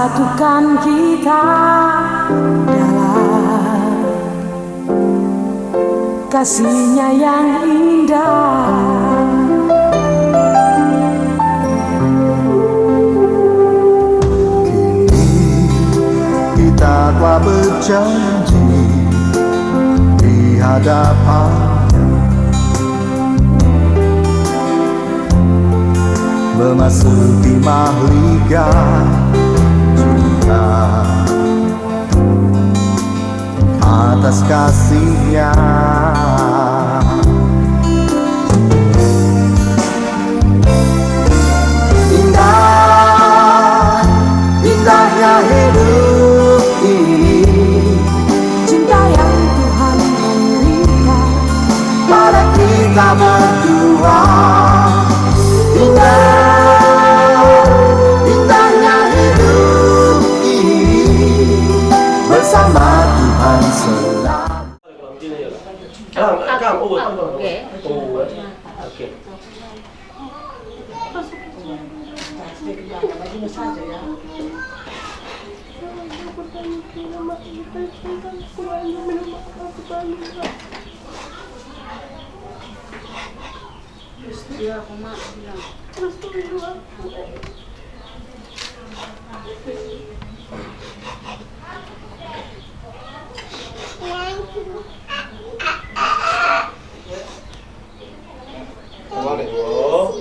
satukan kita dalam kasihnya yang indah. Kini kita telah berjanji di hadapannya, memasuki mahligai cinta atas kasihnya. Indah, indahnya hidup ini, Cinta yang Tuhan berikan pada kita berdua. Indah, indahnya hidup ini bersama Tuhan selalu. Iya, aku mak bilang. Terus tunggu aku. Balik lo,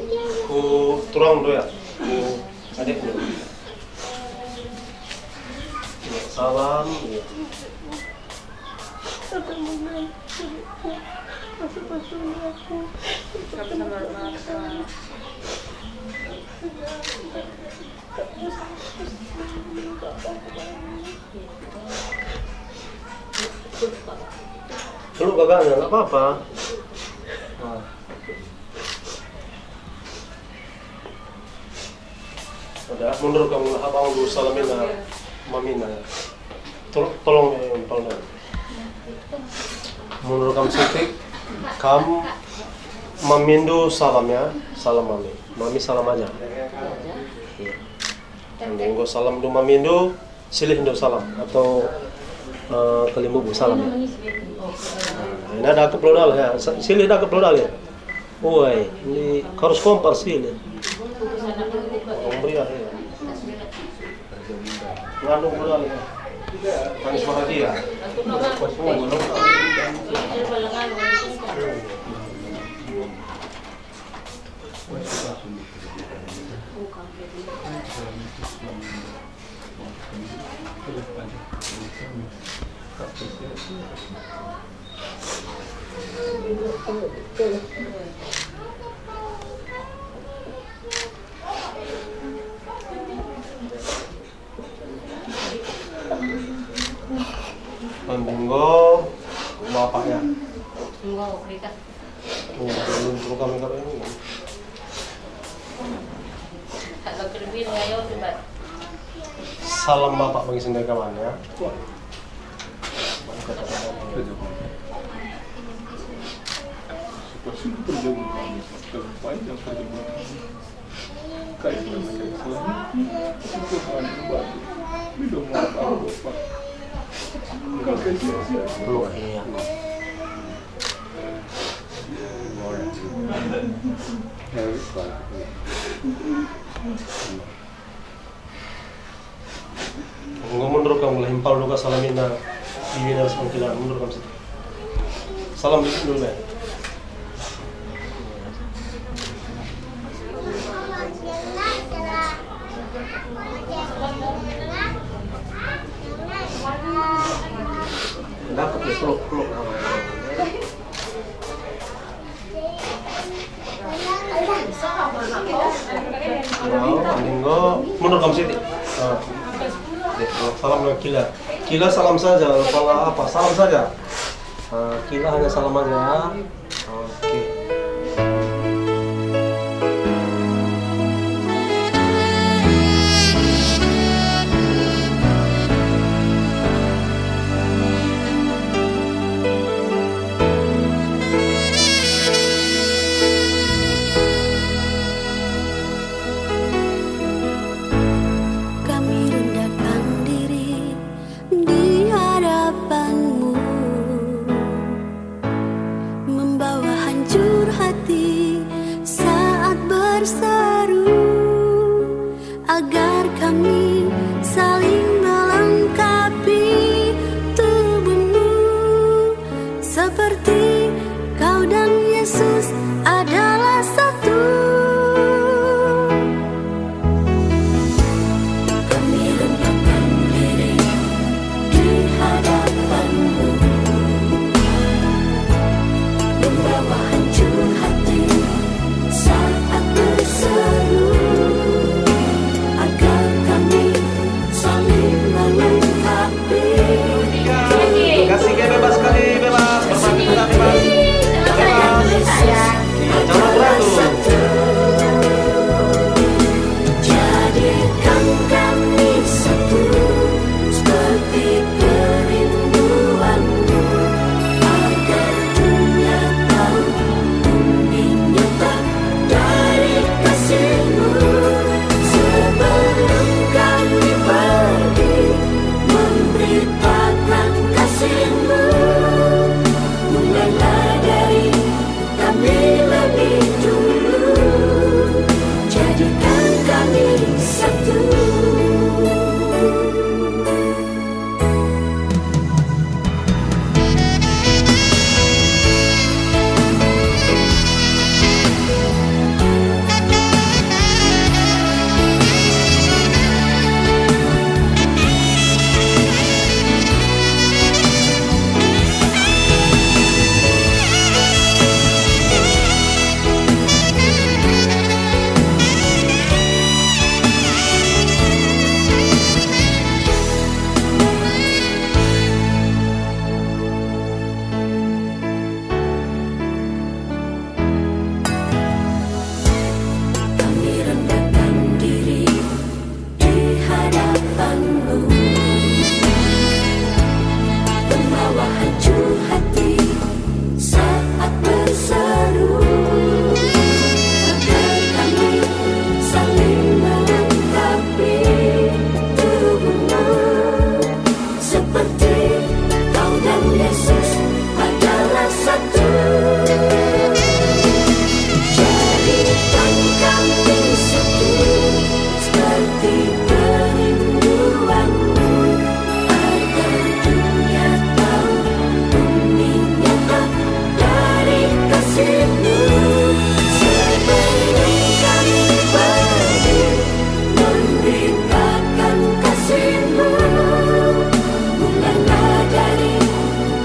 ku turang dulu ya, ku adik dulu. Salam. Peluk kakaknya, nggak apa-apa. Nah. Udah, mundur kamu, abang dulu salamin mamina. Tolong tolong. Mundur kamu sedikit, kamu mamindo salamnya, salam mami. Mami salam aja. Nenggo salam do mamindo, silih do salam atau kelimbu salam ya. Ini ada keplodal ya, silih ada keplodal ya. Woi, ini harus kompar silih. Pemberian ya. Ngandung modal ya. Manis bahagia. Minggu bapaknya. Minggu kita. Belum kami kalau ini. Kalau kerja ngayo coba. Salam bapak bagi sendiri kawan ya. Peluk ya. Mundur kamu himpal luka salamin na iwi na sama kila mundur kamu situ. Salam dulu ya. Dapat ya peluk. Minggu mundur kamu situ. Salam dengan Kila. Kila salam saja, kalau apa? Salam saja. Kila hanya salam aja ya. Oke. kami rendahkan agar kami saling melengkapi tubuhmu, seperti kau dan Yesus adalah satu. Kami rendahkan diri di hadapan-Mu, membawa hancur hati saat berseru, agar kami saling melengkapi. Kasih kayak bebas sekali, bebas. Berbagi kita bebas. Bebas. Jangan beratur. Jadikan kami satu, seperti kerinduan-Mu, agar dunia tahu bumi nyata dari kasih-Mu. Sebelum kami pergi memberitakan kasih-Mu, mulailah dari kami lebih dulu, jadikan kami satu. Kami rendahkan diri di hadapan-Mu, membawa hancur hati saat berseru, agar kami saling melengkapi tubuh-Mu, seperti kau dan Yesus adalah satu. Jadikan kami satu, seperti kerinduan-Mu, agar dunia tahu bumi nyata dari kasih-Mu. Sebelum kami pergi memberitakan kasih-Mu, mulailah dari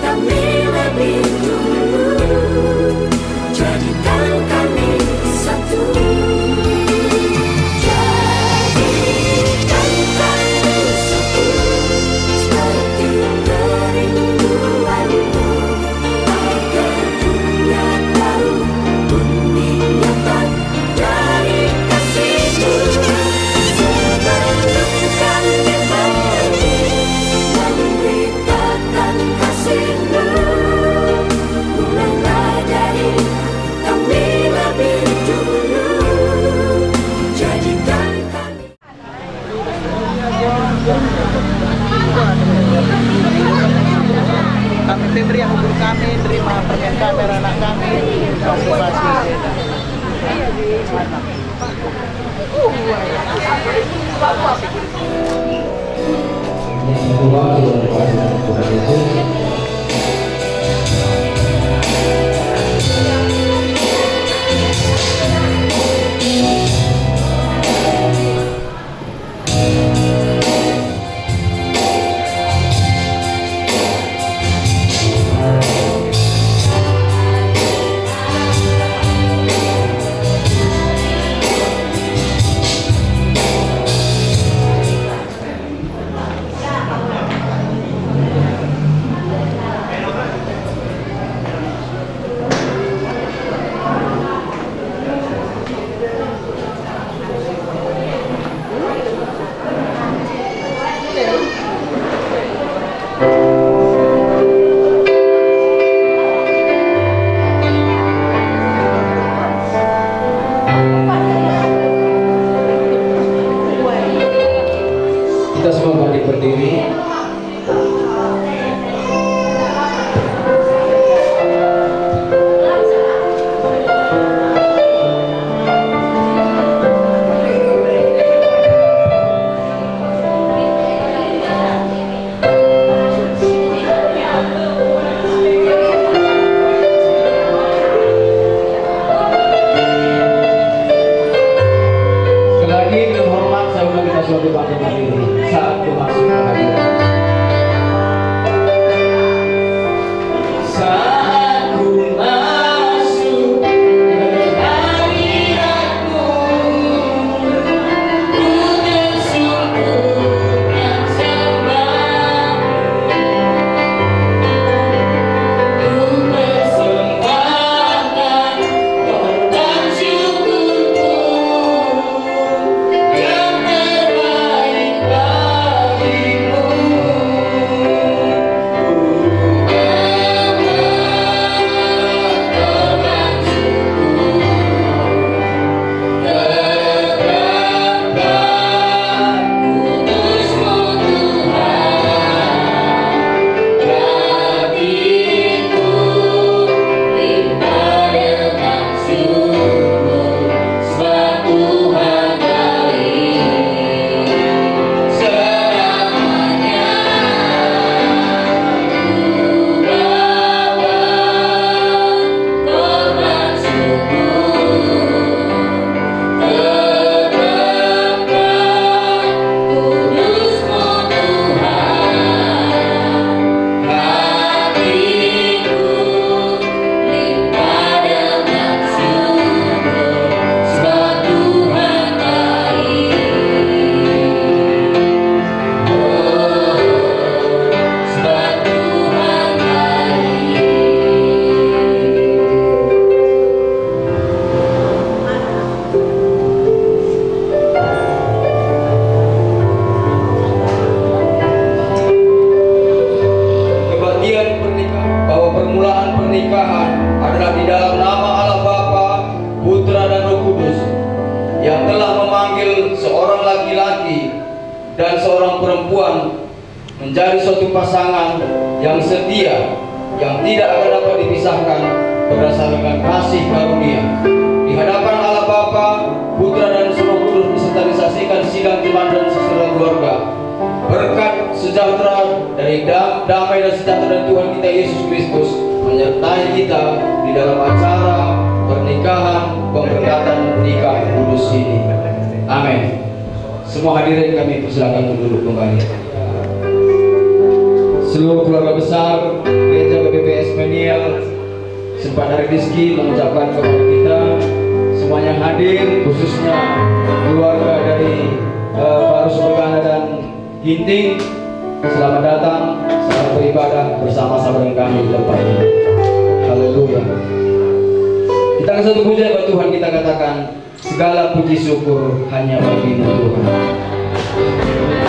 kami lebih dulu, jadikan kami satu. Jadikan kami satu, seperti kerinduan-Mu, agar dunia tahu bumi nyata dari kasih-Mu. Sebelum kami pergi memberitakan kasih-Mu, mulailah dari kami lebih dulu, jadikan kami. Kami Febri yang hubung kami terima permen kamera anak kami masing-masing. boleh bangkit berdiri saat memasuki kehadiran. Dan seorang perempuan menjadi suatu pasangan yang setia, yang tidak akan dapat dipisahkan berdasarkan kasih karunia. Di hadapan Allah Bapa, Putra dan Roh Kudus beserta disaksikan sidang jemaat dan seluruh keluarga. Berkat sejahtera dari damai dan sejahtera dari Tuhan kita Yesus Kristus menyertai kita di dalam acara pernikahan pemberkatan nikah kudus ini. Amin. Semua hadirin kami persilakan untuk duduk kembali. Seluruh keluarga besar Gereja BPPS Peniel sempat hari rezeki mengucapkan kepada kita semuanya hadir, khususnya keluarga dari Baru Sebegana dan Ginting. Selamat datang, selamat beribadah bersama-sama dengan kami di tempat ini. Haleluya. Kita akan satu puja kepada Tuhan, kita katakan segala puji syukur hanya bagi Tuhan. Sebab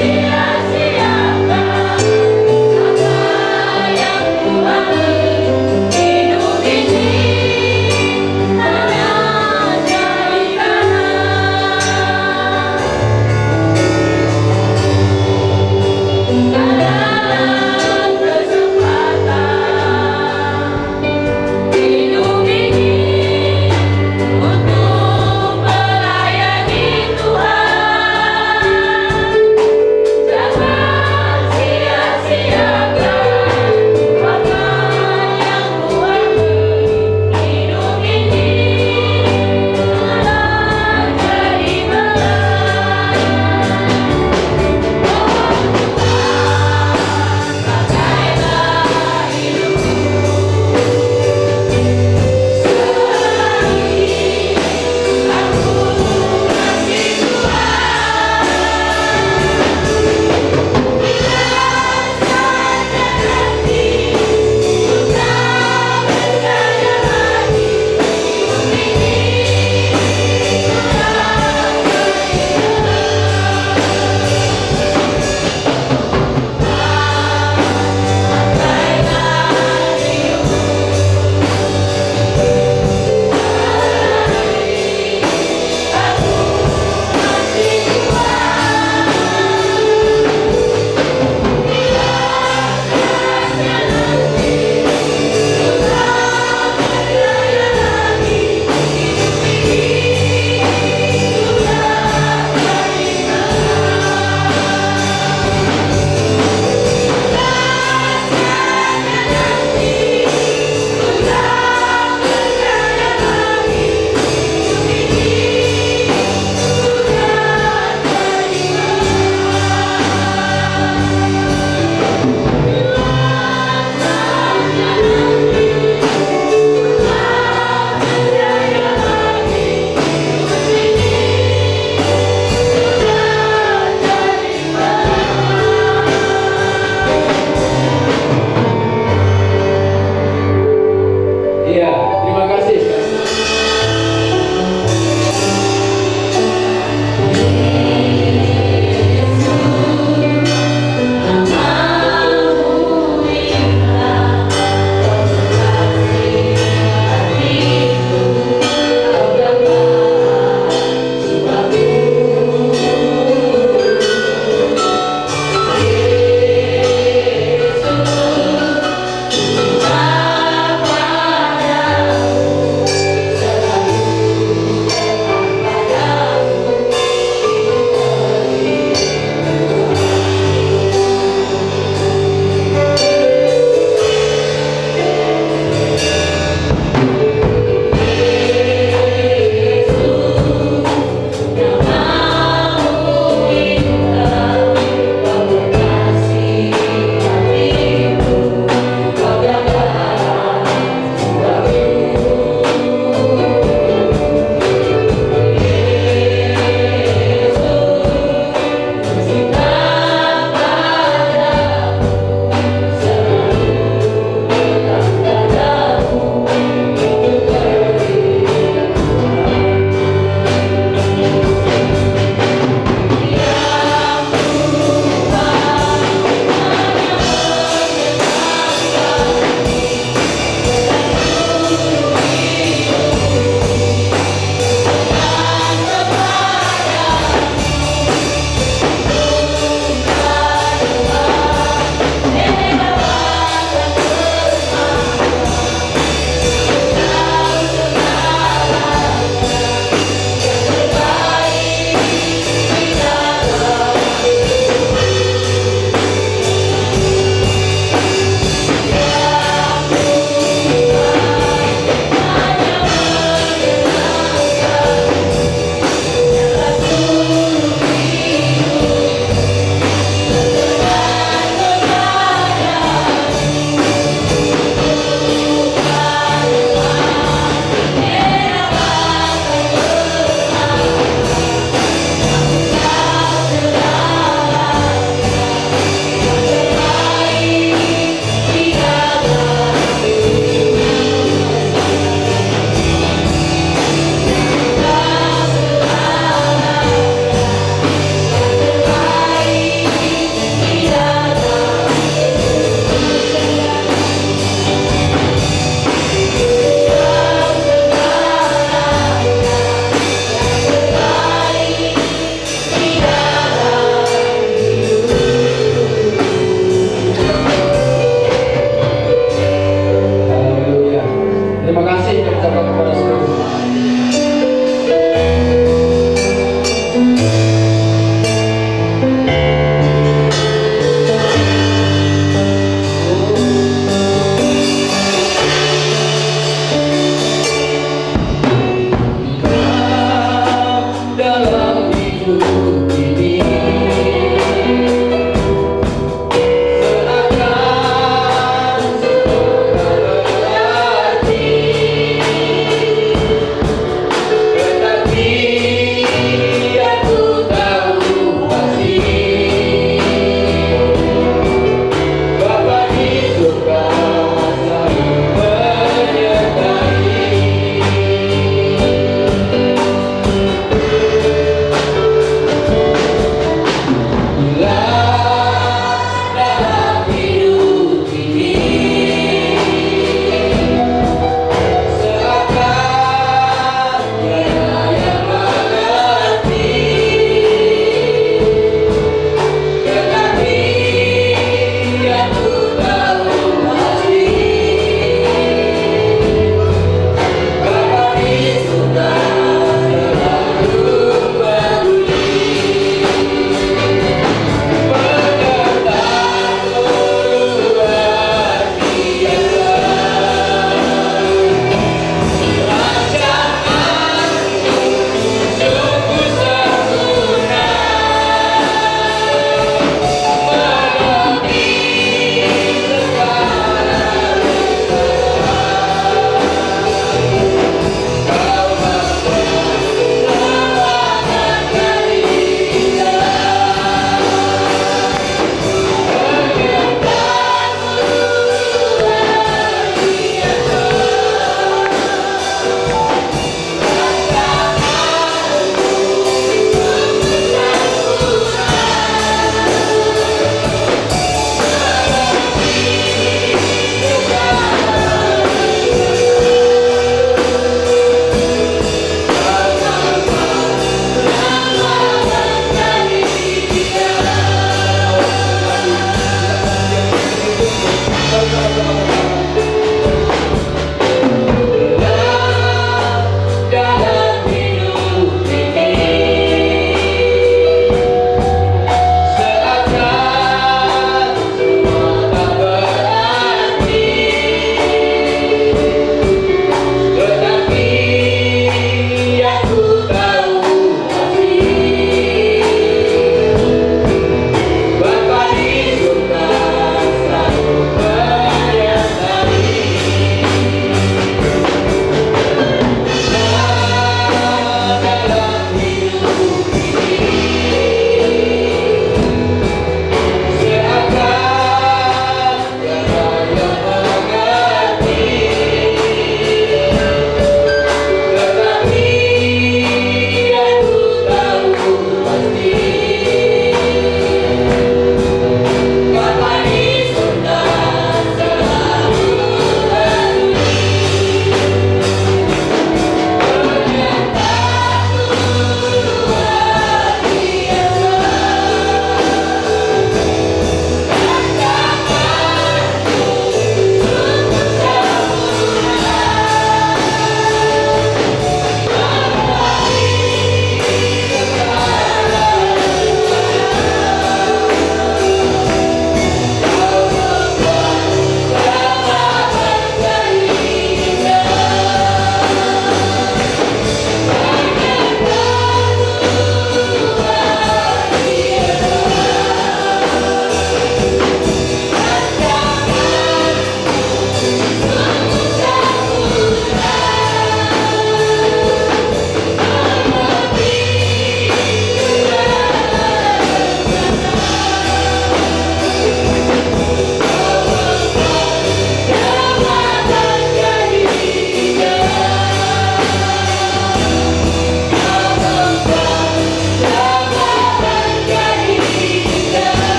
Sia-siakan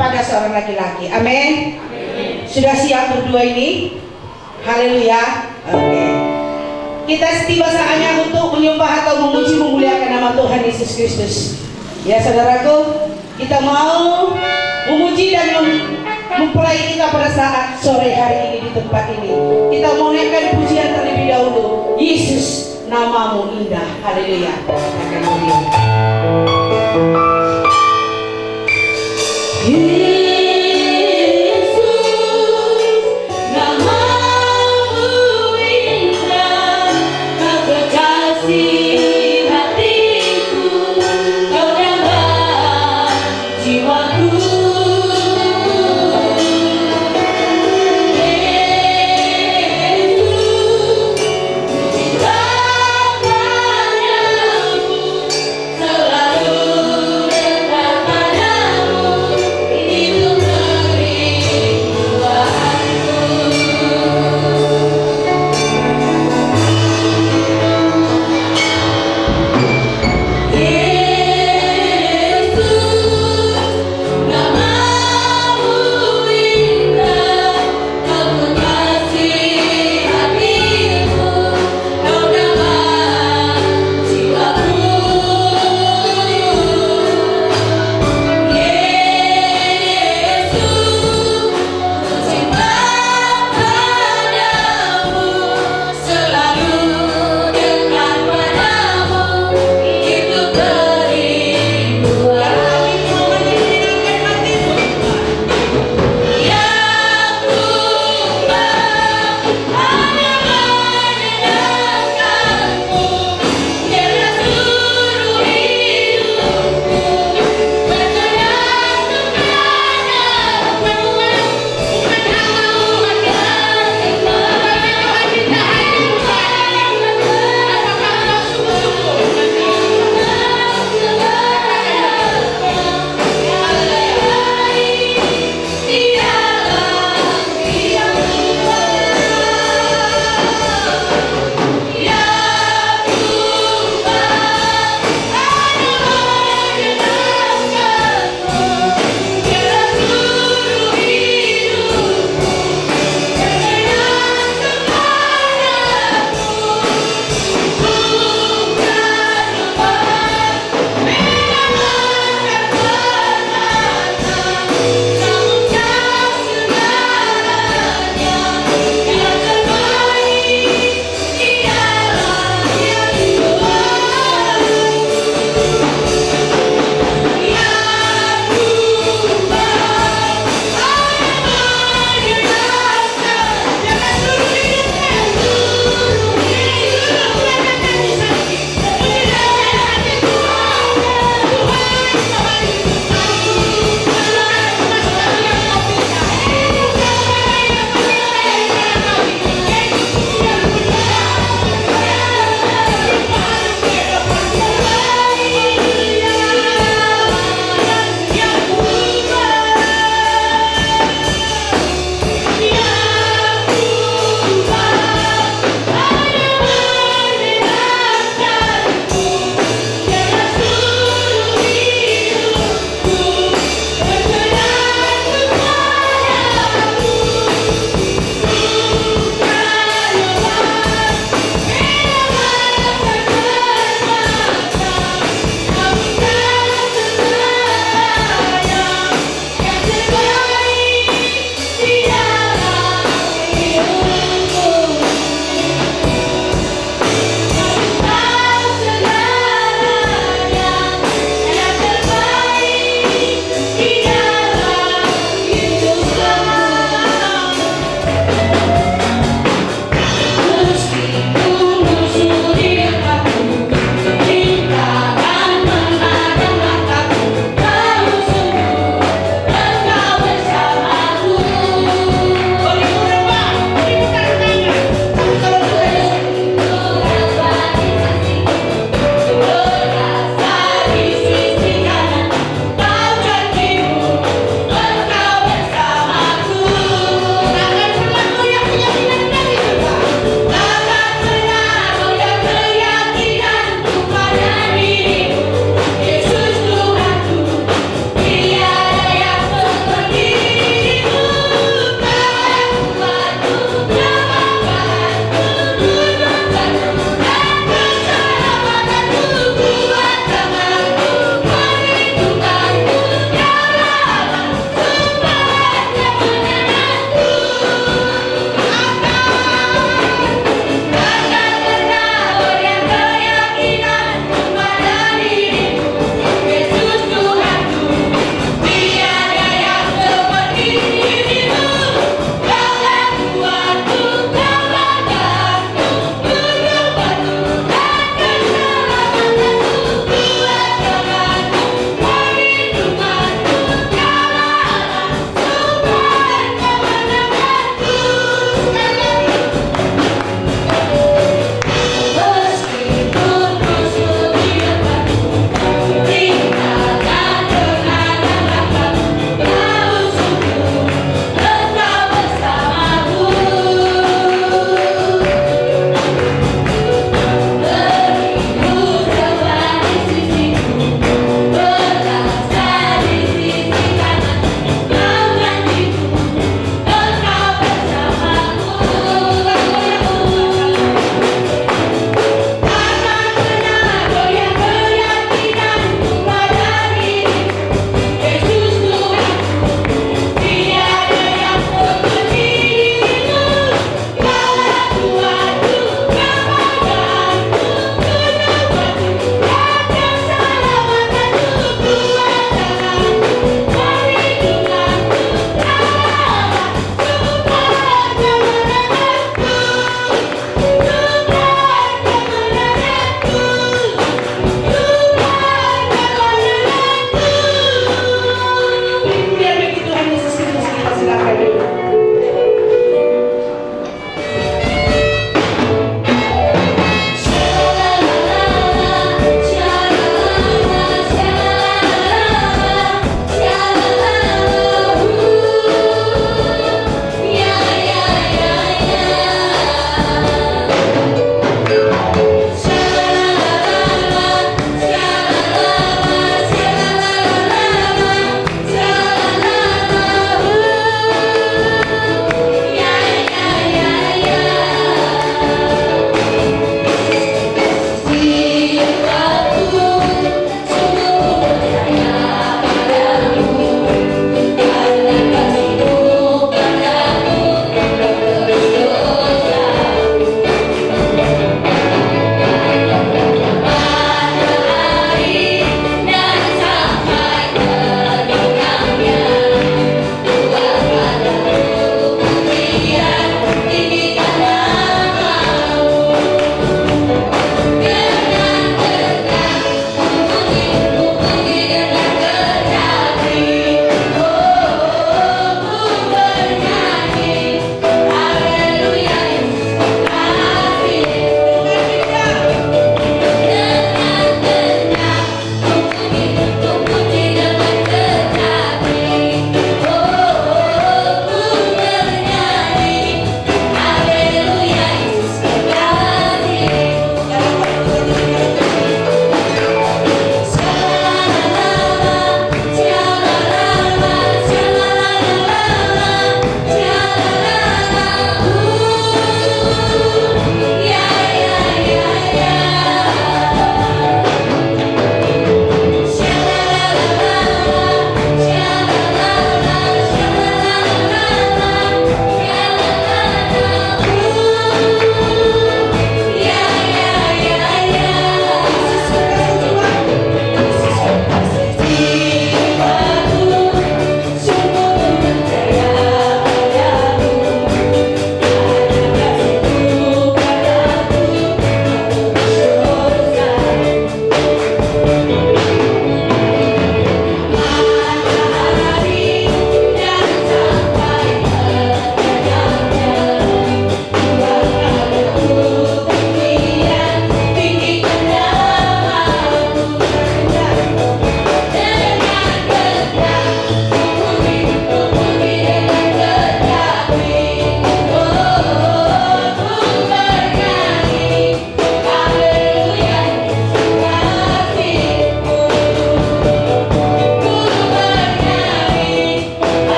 kepada seorang laki-laki. Amin. Sudah siap berdua ini? Haleluya. Oke. Kita tiba saatnya untuk menyembah atau memuji memuliakan nama Tuhan Yesus Kristus. Ya saudaraku, kita mau memuji dan mempelai kita pada saat sore hari ini di tempat ini. Kita mau naikkan pujian terlebih dahulu. Yesus, namamu indah. Haleluya. Akan mulia. Selalu dekat padamu, ini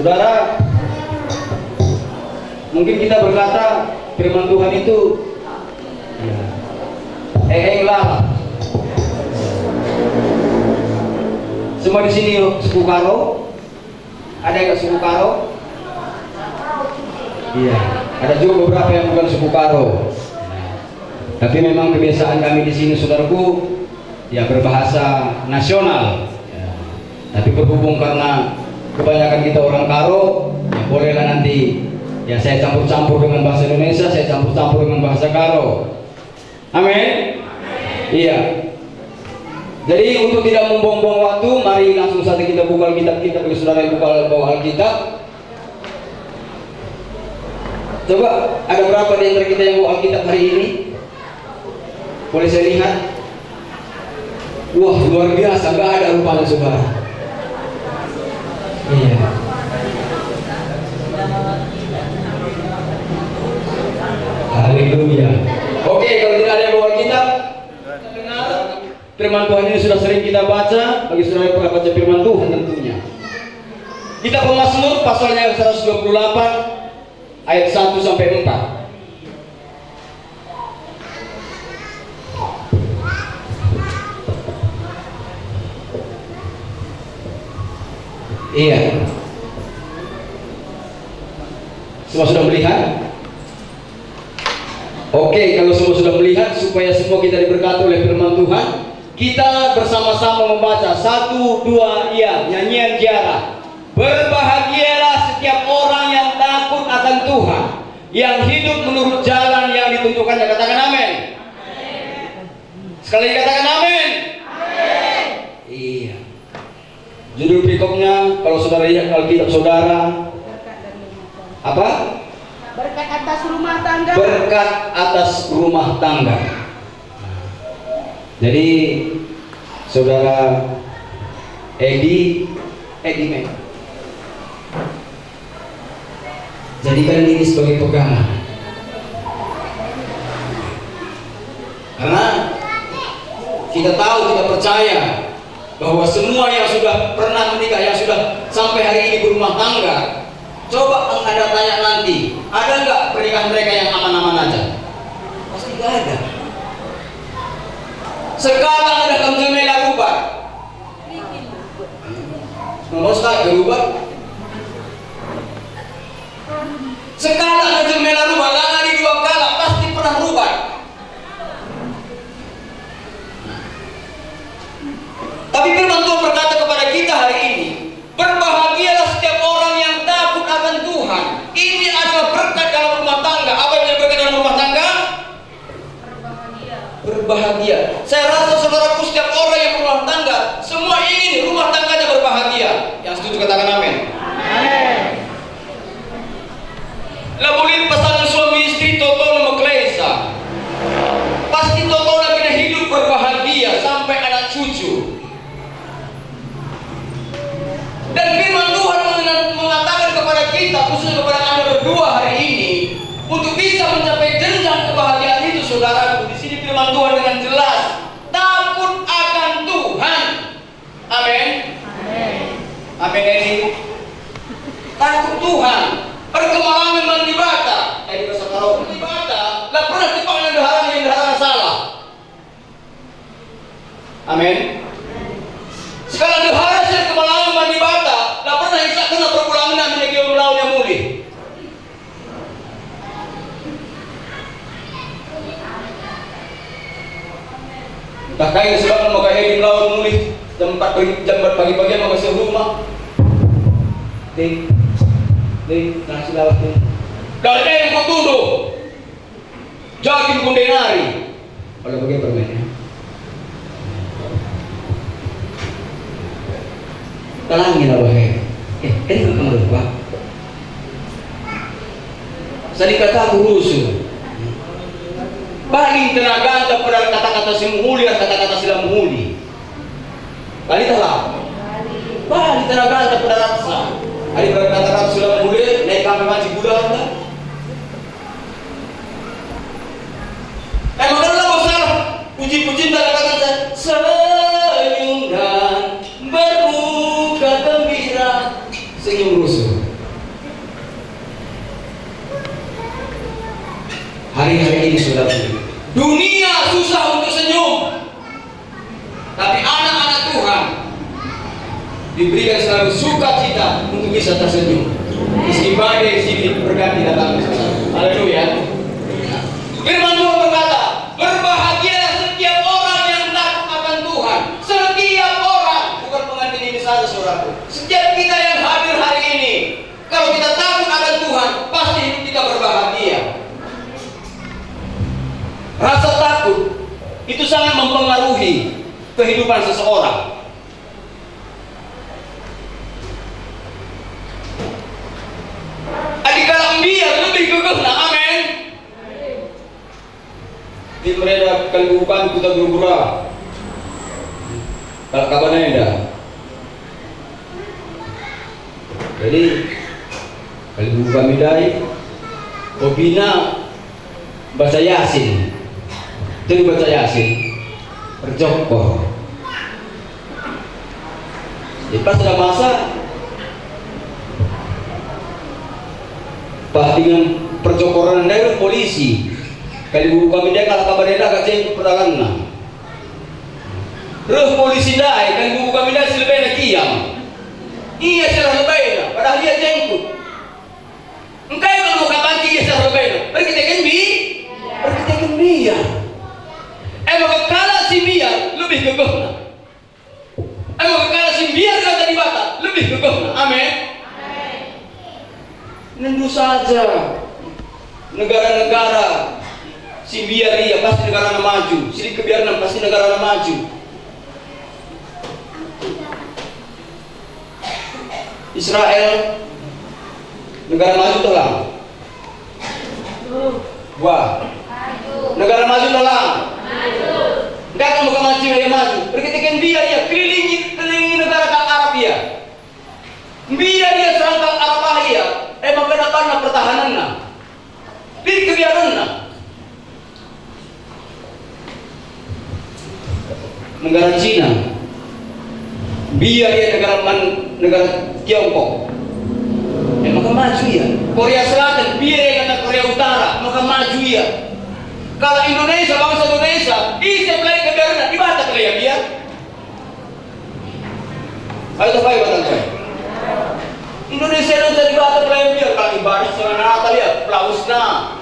Saudara, mungkin kita berkata firman Tuhan itu lah. Semua di sini suku Karo? Ada yang suku Karo? Iya. Ada juga beberapa yang bukan suku Karo. Tapi memang kebiasaan kami di sini, saudaraku, ya berbahasa nasional. Ya. Tapi berhubung karena kebanyakan kita orang Karo, ya bolehlah nanti ya saya campur-campur dengan bahasa Indonesia, saya campur-campur dengan bahasa Karo. Amin. Iya. Jadi untuk tidak membuang-buang waktu, mari langsung saja kita buka Alkitab kita. Bagi saudara yang bawa Alkitab, coba ada berapa di antara kita yang bawa Alkitab hari ini? Boleh saya lihat? Wah, luar biasa, nggak ada rupanya saudara. Iya. Haleluya. Oke, kalau tidak ada yang bawa Alkitab, firman Tuhan ini sudah sering kita baca. Bagi saudara yang pernah baca firman Tuhan tentunya. Kita Pemazmur pasalnya 128 ayat 1 sampai 4. Iya. Semua sudah melihat? Oke, kalau semua sudah melihat, supaya semua kita diberkati oleh firman Tuhan, kita bersama-sama membaca 1, 2, iya, nyanyian Ziarah. Berbahagialah setiap orang yang takut akan Tuhan, yang hidup menurut jalan yang ditentukannya. Katakan amin. Sekali lagi katakan amin. Iya. Judul berikutnya, kalau saudara lihat Alkitab saudara, apa? Berkat atas rumah tangga. Berkat atas rumah tangga. Jadi saudara Edi men, jadikan ini sebagai pegangan, karena kita tahu, kita percaya bahwa semua yang sudah pernah menikah, yang sudah sampai hari ini berumah tangga, coba Anda tanya nanti, ada nggak pernikahan mereka yang aman-aman aja? Pasti nggak ada. Sekarang ada kamjemela rubat. Mau sekali berubah. Sekarang ada kamjemela rubat, lama di dua kala pasti pernah rubat. Tapi firman Tuhan berkata kepada kita hari ini, berbahagialah setiap orang yang takut akan Tuhan. Ini adalah berkat dalam rumah tangga. Apa yang berkat dalam rumah tangga? Berbahagia. Saya rasa saudaraku, setiap orang yang berumah tangga, semua ingin rumah tangganya berbahagia. Yang setuju katakan amin. Amin. Labulit pasangan suami istri total meklesa. Pasti total lagi hidup berbahagia sampai anak cucu. Dan firman Tuhan mengatakan kepada kita, khususnya kepada Anda berdua hari ini, untuk bisa mencapai jenjang kebahagiaan itu, saudaraku, di sini firman Tuhan dengan jelas, takut akan Tuhan. Amin. Amin. Ini takut Tuhan. Perkemalangan mendibata. Di bahasa Karo mendibata. Lah pernah dipanggil yang dahara salah. Amin. Sekarang dahara sih kemalangan mendibata. Lah pernah isak kena perpulangan namanya kieu lawan yang muli. Tak kaya sebab mau kaya di lawan muli jam 4 pagi-pagi mau ke rumah. Deh, nasi lawat ni. Dari yang kau tunduk, jakin kundenari. Kalau bagaimana permainnya? Talangin apa ini kamu lupa? Saya kata aku rusuh. Bagi tenaga anda pada kata-kata si muhuli dan kata-kata sila muhuli. Bali telah. Bali tenaga anda pada rasa. Hari berkata-kata sila muhuli naik kami masih budak anda. Makanya masalah puji-puji dalam kata senyum dan bermuka gembira. Senyum rusuh. Dunia susah untuk senyum, tapi anak-anak Tuhan diberikan selalu sukacita untuk bisa tersenyum. Meski badai silih berganti datang. Haleluya. Firman Tuhan berkata, berbahagialah setiap orang yang takut akan Tuhan. Setiap orang, bukan pengantin ini saja saudaraku. Setiap kita yang hadir hari ini, kalau kita takut akan Tuhan, pasti hidup kita berbahagia. Rasa takut itu sangat mempengaruhi kehidupan seseorang. Adikala dia lebih gagah, amin. Di mereka kalbukan kita bergura. Kalau kabarnya ada. Jadi kalbukan midai, obina baca Yasin. Jadi baca Yasin, berjokor. Jadi pas ada masa bah dengan percokoran dari polisi kali kami dia kalau kabarnya agak jeng pertahanan terus polisi dai kali kami dia selebihnya kiam iya selebihnya padahal dia jengkut engkau kalau kapan dia selebihnya pergi tekan biar emang kalau si biar lebih gegehna emang kalau si biar kata di Batak lebih gegehna amin. Tentu saja negara-negara si biaria pasti negara maju, si kebiaran pasti negara maju. Israel negara maju telah. Wah, negara maju telah. Enggak kamu maju ya maju. Perkitakan biaria kelilingi negara Arab ya. Biaria serangkal Arab ya. Maka dapat pertahanan na, di kebiaran na. Negara Cina, biaya negara Tiongkok, maka maju ya. Korea Selatan, biaya kata Korea Utara, maka maju ya. Kalau Indonesia, bangsa Indonesia, isi pelai kebiaran, di Batak ya dia. Ayo terbaik Batak saya. Indonesia dan jadi bahasa pelayan biar kalau ibadah seorang anak lihat pelausna.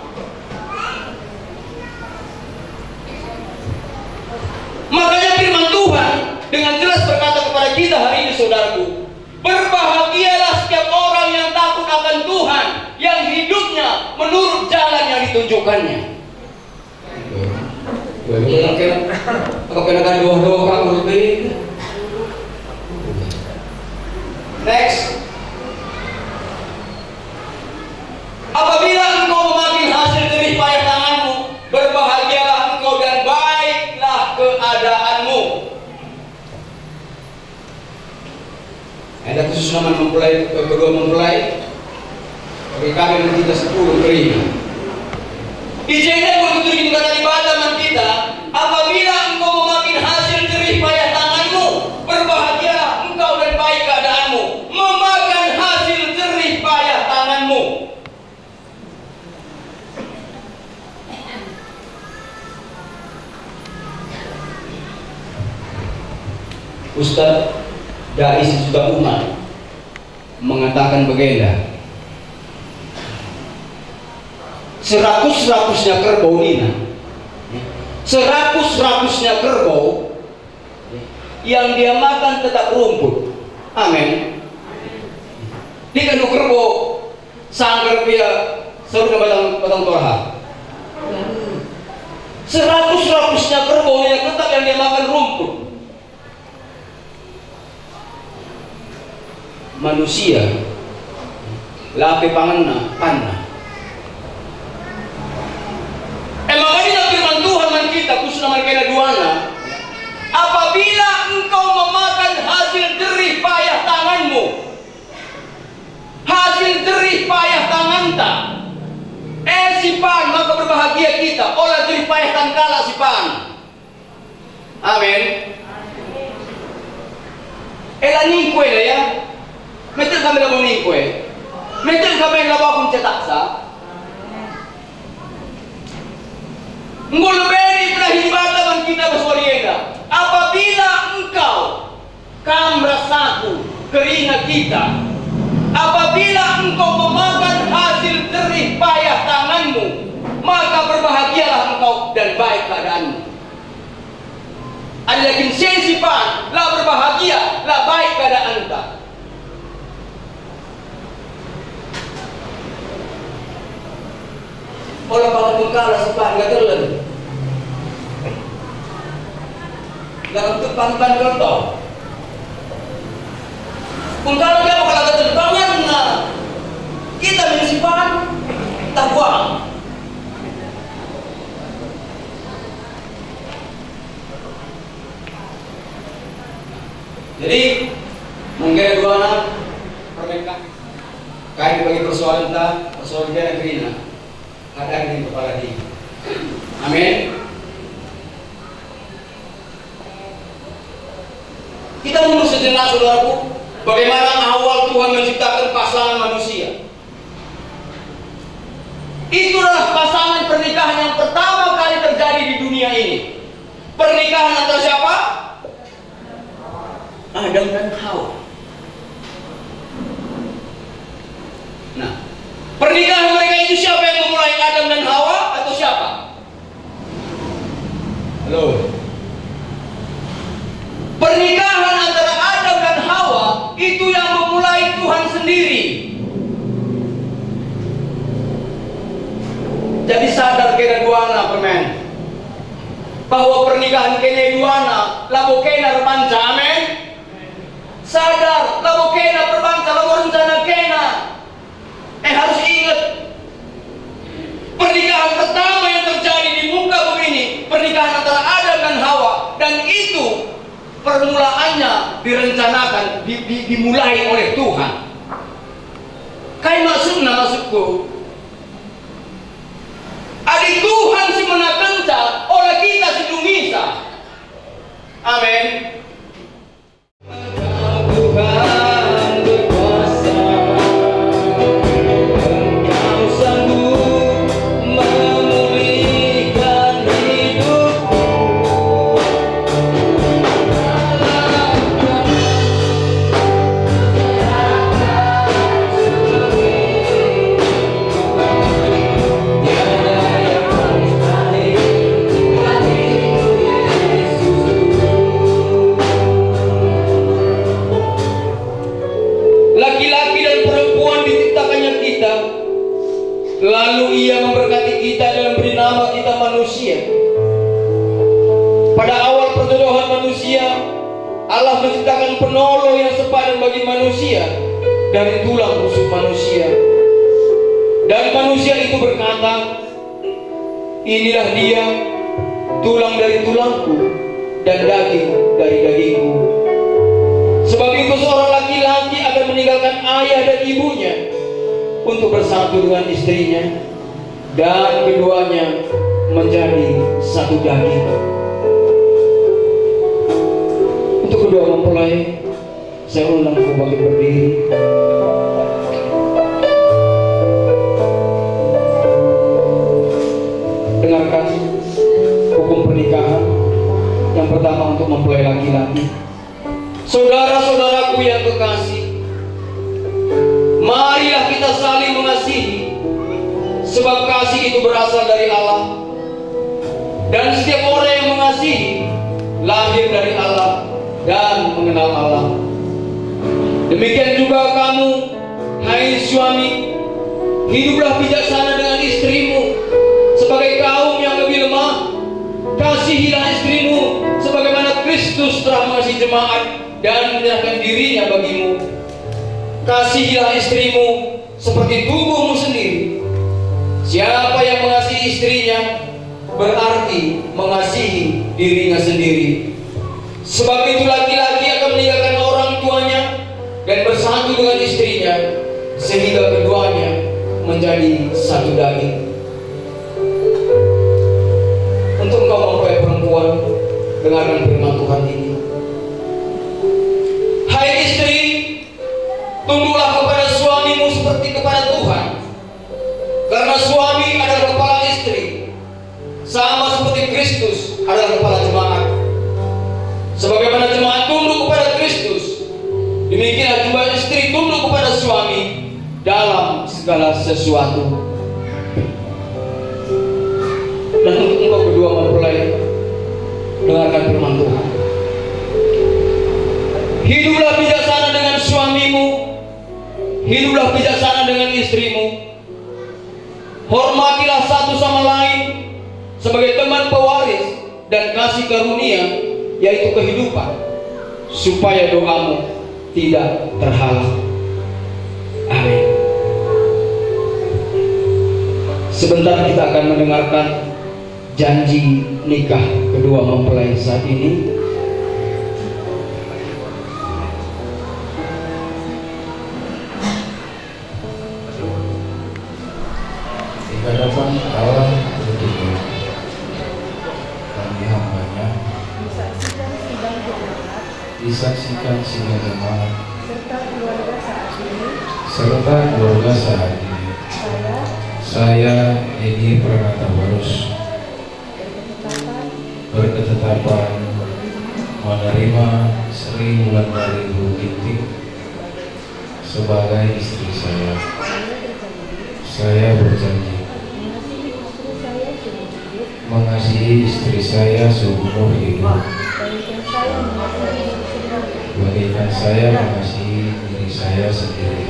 Makanya firman Tuhan dengan jelas berkata kepada kita hari ini saudaraku, berbahagialah setiap orang yang takut akan Tuhan, yang hidupnya menurut jalan yang ditunjukkannya. Next. Apabila engkau memakai hasil jerih payah tanganmu, berbahagialah engkau dan baiklah keadaanmu. Ada khusus nama kedua mempelai bagi kami yang kita 10 beri. Izinkan begitu kata di bataman kita, apabila engkau memakai hasil jerih payah tanganmu, berbahagialah engkau dan baik keadaanmu. Memakan hasil jerih payah tanganmu. Ustaz dari sejuta umat mengatakan begini, 100-100-nya kerbau Nina, 100-100-nya kerbau yang dia makan tetap rumput. Amin. Di kandung kerbau sanggar dia seru batang torha. 100-100-nya kerbau yang tetap yang dia makan rumput. Manusia laki panganna panna. Makanya firman Tuhan man kita khusus nama kena duana. Apabila engkau memakan hasil jerih payah tanganmu, hasil jerih payah tanganta, sipan maka berbahagia kita. Olah jerih payah tangkala sipan. Amin. Elaning kue ya. Metel kami labong ningkwe, metel kami labong cetak sa. Ngulbeni prahimbata man kita berswarienda. Apabila engkau kam rasaku keringat kita, apabila engkau memakan hasil jerih payah tanganmu, maka berbahagialah engkau dan baik keadaanmu. Ada lagi sensipan, lah berbahagia, lah baik keadaan kita. Kalau kalau bengkala sepan gak terlalu, gak untuk pan-pan kotor. Bengkala dia mau kalau kata banyak nah, kita mensipan tak buang. Jadi mungkin ada dua anak permenkan kain bagi persoalan dia negeri nah. Ada di kepala dia. Amin. Kita mundur sejenak saudaraku. Bagaimana awal Tuhan menciptakan pasangan manusia? Itulah pasangan pernikahan yang pertama kali terjadi di dunia ini. Pernikahan antara siapa? Adam dan Hawa. Nah, pernikahan mereka itu siapa yang memulai, Adam dan Hawa atau siapa? Halo. Pernikahan antara Adam dan Hawa itu yang memulai Tuhan sendiri. Jadi sadar kena duana permen bahwa pernikahan kena duana labo kena remanca, amin. Sadar labo kena perbanca, labo rencana kena. Harus ingat, pernikahan pertama yang terjadi di muka bumi ini, pernikahan antara Adam dan Hawa, dan itu permulaannya direncanakan, dimulai oleh Tuhan. Kayak maksudku, adik Tuhan si menakenca, oleh kita si dumisa. Amin. Tuhan berkuasa. Lalu ia memberkati kita dan beri nama kita manusia. Pada awal perjodohan manusia, Allah menciptakan penolong yang sepadan bagi manusia dari tulang rusuk manusia. Dan manusia itu berkata, inilah dia, tulang dari tulangku dan daging dari dagingku. Sebab itu seorang laki-laki akan meninggalkan ayah dan ibunya untuk bersatu dengan istrinya, dan keduanya menjadi satu daging. Untuk kedua mempelai, saya undang bagi berdiri. Dengarkan hukum pernikahan yang pertama untuk mempelai laki-laki. Saudara-saudaraku yang kekasih, marilah kita saling mengasihi, sebab kasih itu berasal dari Allah. Dan setiap orang yang mengasihi lahir dari Allah dan mengenal Allah. Demikian juga kamu, hai suami, hiduplah bijaksana dengan istrimu sebagai kaum yang lebih lemah. Kasihilah istrimu sebagaimana Kristus telah mengasihi jemaat dan menyerahkan dirinya bagimu. Kasihilah istrimu seperti tubuhmu sendiri. Siapa yang mengasihi istrinya berarti mengasihi dirinya sendiri. Sebab itu laki-laki akan meninggalkan orang tuanya dan bersatu dengan istrinya, sehingga keduanya menjadi satu daging. Untuk engkau mempelai perempuan, dengarkan firman Tuhan ini. Hai istri, tunduklah kepada suamimu seperti kepada Tuhan, karena suami adalah kepala istri, sama seperti adalah kepala jemaat. Sebagaimana jemaat tunduk kepada Kristus, demikianlah juga istri tunduk kepada suami dalam segala sesuatu. Dan untuk engkau berdua mempelai, dengarkan firman Tuhan. Hiduplah bijaksana dengan suamimu, hiduplah bijaksana dengan istrimu. Hormatilah satu sama lain sebagai teman pewaris dan kasih karunia, yaitu kehidupan, supaya doamu tidak terhalang. Amin. Sebentar kita akan mendengarkan janji nikah kedua mempelai saat ini. Di hadapan Allah berdua, kami hambanya disaksikan sidang jemaat serta keluarga saat ini. Saya Edi Pranata Barus berketetapan menerima Sri Wulandari Ginting sebagai istri saya. Saya berjanji mengasihi istri saya seumur hidup, bagaikan saya mengasihi diri saya sendiri,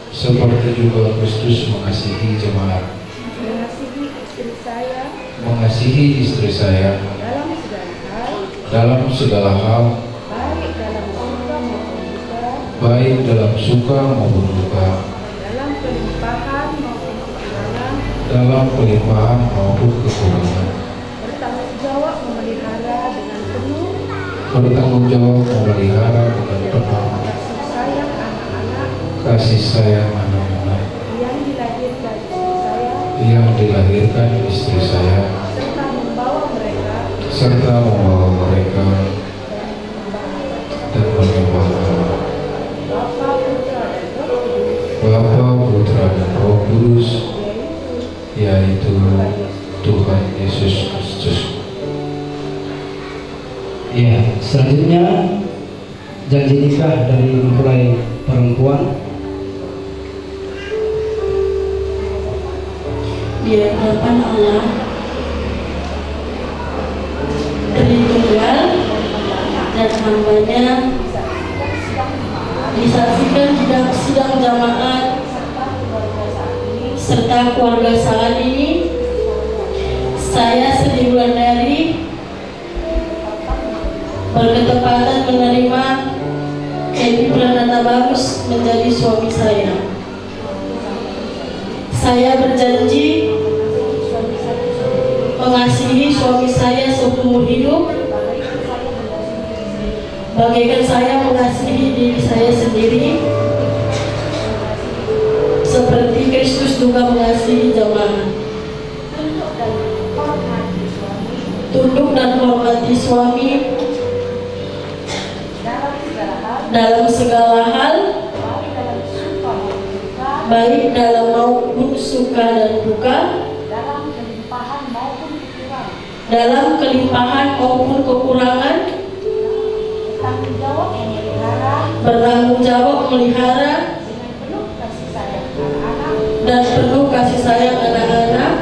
seperti juga Kristus mengasihi jemaat. Mengasihi istri saya dalam segala hal, baik dalam suka maupun duka, dalam kelimpahan maupun kekurangan, bertanggung jawab memelihara dengan penuh kasih sayang anak-anak yang dilahirkan istri saya, serta membawa mereka dan menyembah Allah, Bapa, Putra, dan Roh Kudus, yaitu Tuhan Yesus Kristus. Ya, selanjutnya janji nikah dari mempelai perempuan. Di hadapan Allah Tritunggal dan hambanya disaksikan sidang jamaat serta keluarga saat ini. Saya Sri Wulandari berketepatan menerima Edi Pranata Barus menjadi suami saya. Saya berjanji mengasihi suami saya seumur hidup, bagaikan saya mengasihi diri saya sendiri, seperti Kristus juga mengasihi jemaat. Tunduk dan hormati suami dalam segala hal, baik dalam maupun suka dan duka, dalam kelimpahan maupun kekurangan, bertanggung jawab memelihara dan penuh kasih sayang anak-anak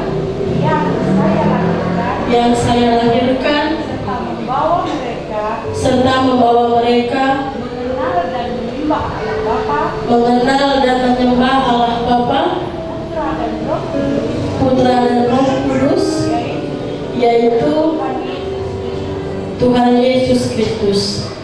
yang saya lahirkan, serta membawa mereka mengenal dan menyembah Allah Bapa, Putra dan Roh Kudus, yaitu Tuhan Yesus Kristus.